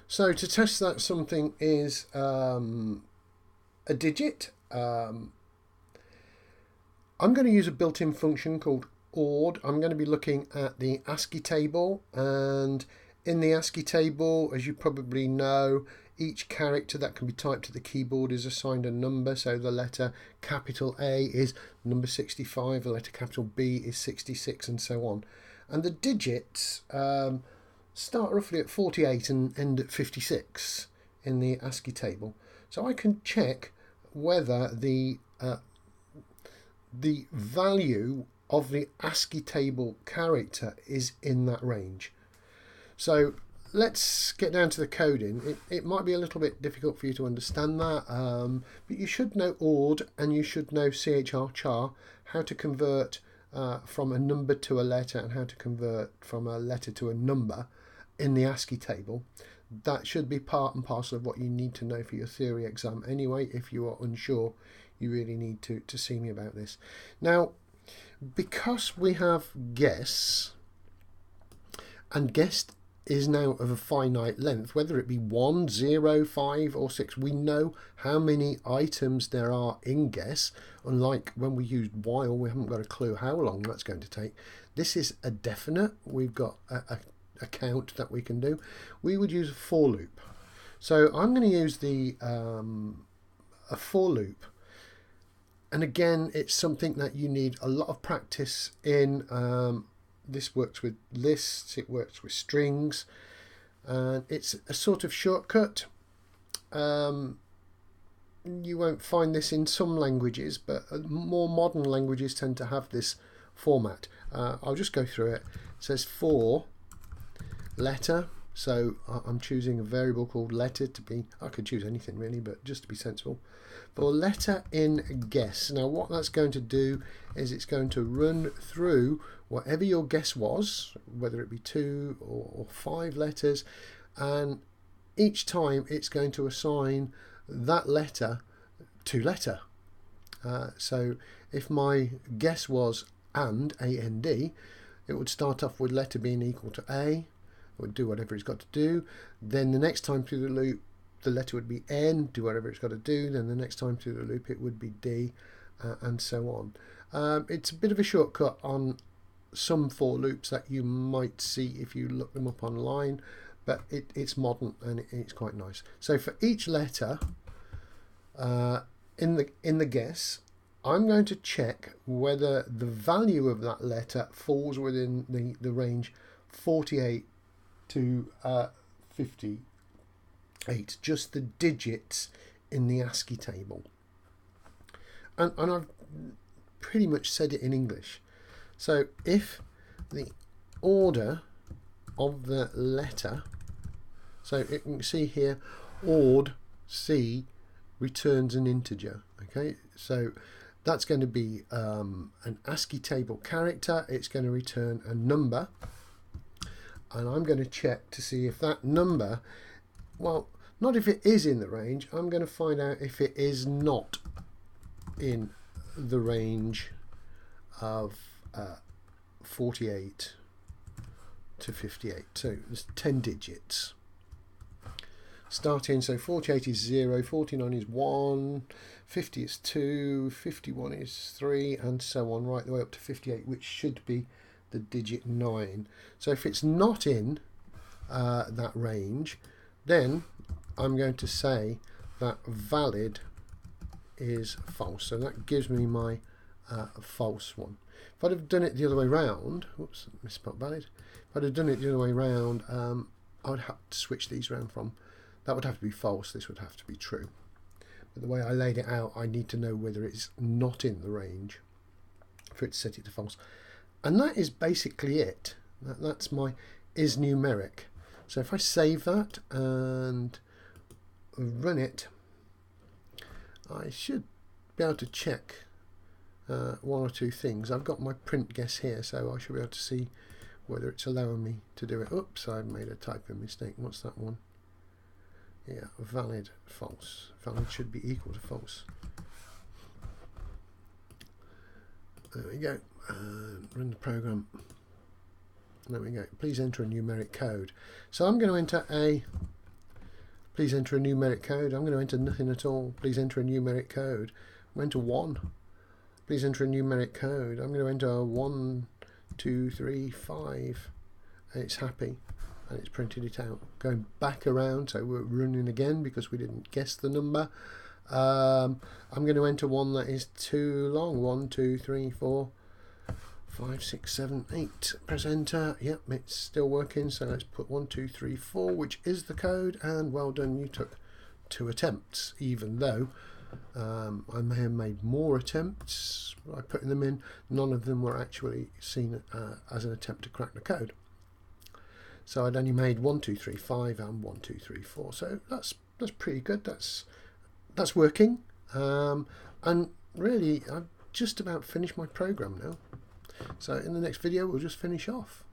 So to test that something is a digit, I'm going to use a built-in function called ORD. I'm going to be looking at the ASCII table, and in the ASCII table, as you probably know, each character that can be typed to the keyboard is assigned a number. So the letter capital A is number 65, the letter capital B is 66, and so on. And the digits start roughly at 48 and end at 56 in the ASCII table. So I can check whether the value of the ASCII table character is in that range. So let's get down to the coding. It might be a little bit difficult for you to understand that, but you should know ORD and you should know CHR, how to convert from a number to a letter and how to convert from a letter to a number in the ASCII table. That should be part and parcel of what you need to know for your theory exam anyway. If you are unsure, you really need to see me about this. Now, because we have guess, and guess is now of a finite length, whether it be 1, 0, 5 or 6, we know how many items there are in guess. Unlike when we used while, we haven't got a clue how long that's going to take. This is a definite. We've got a count that we can do. We would use a for loop. So I'm going to use the a for loop. And again, it's something that you need a lot of practice in. This works with lists, it works with strings, and it's a sort of shortcut. You won't find this in some languages, but more modern languages tend to have this format. I'll just go through it. It says for letter, so I'm choosing a variable called letter to be, I could choose anything really, but just to be sensible. For letter in guess. Now what that's going to do is it's going to run through whatever your guess was, whether it be 2 or 5 letters, and each time it's going to assign that letter to letter. So if my guess was A-N-D, it would start off with letter being equal to A. It would do whatever it's got to do. Then the next time through the loop, the letter would be N, do whatever it's got to do. Then the next time through the loop, it would be D, and so on. It's a bit of a shortcut on some for loops that you might see if you look them up online, but it's modern and it's quite nice. So for each letter in the guess, I'm going to check whether the value of that letter falls within the range 48 to 58, just the digits in the ASCII table. And I've pretty much said it in English. So if the order of the letter, so you can see here, ORD C returns an integer. Okay, so that's going to be an ASCII table character. It's going to return a number, and I'm going to check to see if that number, well, not if it is in the range, I'm going to find out if it is not in the range of 48 to 58. So there's 10 digits starting. So 48 is 0, 49 is 1, 50 is 2, 51 is 3, and so on right the way up to 58, which should be the digit 9. So if it's not in that range, then I'm going to say that valid is false. So that gives me my false one. If I'd have done it the other way round, whoops, misspelled valid. If I'd have done it the other way round, I would have to switch these around from, that would have to be false, this would have to be true. But the way I laid it out, I need to know whether it's not in the range for it to set it to false. And that is basically it. That's my is numeric. So if I save that and run it, I should be able to check one or two things. I've got my print guess here, so I should be able to see whether it's allowing me to do it. Oops, I've made a typo mistake. What's that one? Yeah, valid, false. Valid should be equal to false. There we go. Run the program. There we go. Please enter a numeric code. So I'm going to enter a Please enter a numeric code. I'm going to enter nothing at all. Please enter a numeric code. I'm going to enter 1. Please enter a numeric code. I'm going to enter 1, 2, 3, 5. And it's happy. And it's printed it out. Going back around, so we're running again because we didn't guess the number. I'm going to enter one that is too long. 1, 2, 3, 4, 5, 6, 7, 8. Press enter. Yep, it's still working. So let's put 1, 2, 3, 4, which is the code. And well done, you took 2 attempts, even though I may have made more attempts by putting them in. None of them were actually seen as an attempt to crack the code. So I'd only made 1, 2, 3, 5 and 1, 2, 3, 4. So that's pretty good. That's working. And really, I've just about finished my program now. So in the next video, we'll just finish off.